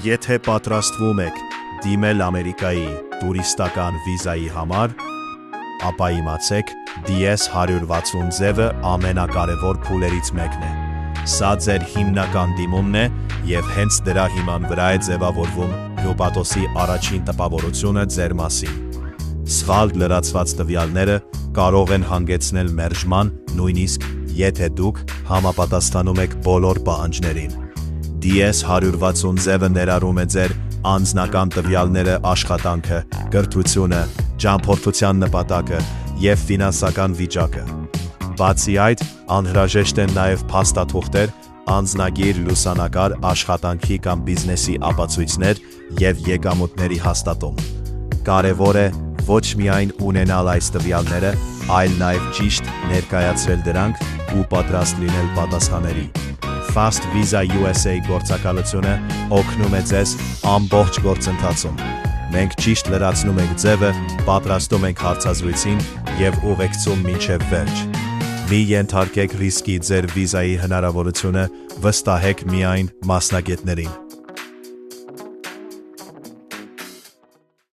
Եթե պատրաստվում եք դիմել Ամերիկայի տուրիստական վիզայի համար, ապա իմացեք, DS-160 ձևը ամենակարևոր փուլերից մեկն է։ Սա ձեր հիմնական դիմումն է և հենց դրա հիման վրա է ձևավորվում հյուպատոսի առաջին տպավորությունը ձեր մասին։ Սխալ լրացված տվյալները կարող են հանգեցնել մերժման, նույնիսկ եթե դուք համապատասխանում եք բոլոր պահանջներին։ DS-160 ձևը ներառում է ձեր անձնական տվյալները, աշխատանքը, կրթությունը, ճամփորդության նպատակը և ֆինանսական վիճակը։ Բացի այդ, անհրաժեշտ են նաև փաստաթուղթեր, անձնագիր, լուսանկար, աշխատանքի կամ բիզնեսի ապացույցներ և եկամուտների հաստատում։ Կարևոր է ոչ միայն ունենալ այս տվյալները, այլ նաև ճիշտ ներկայացրել դրանք ու պատրաստ լինել պատասխանների։ Fast Visa USA գործակալությունը օգնում է ձեզ ամբողջ գործընթացում։ Մենք ճիշտ լրացնում ենք ձևը, պատրաստում ենք հարցազրույցին և ուղեկցում մինչև վերջ։ Մի ենթարկեք ռիսկի ձեր վիզայի հնարավորությունը, վստահեք միայն մասնագետներին։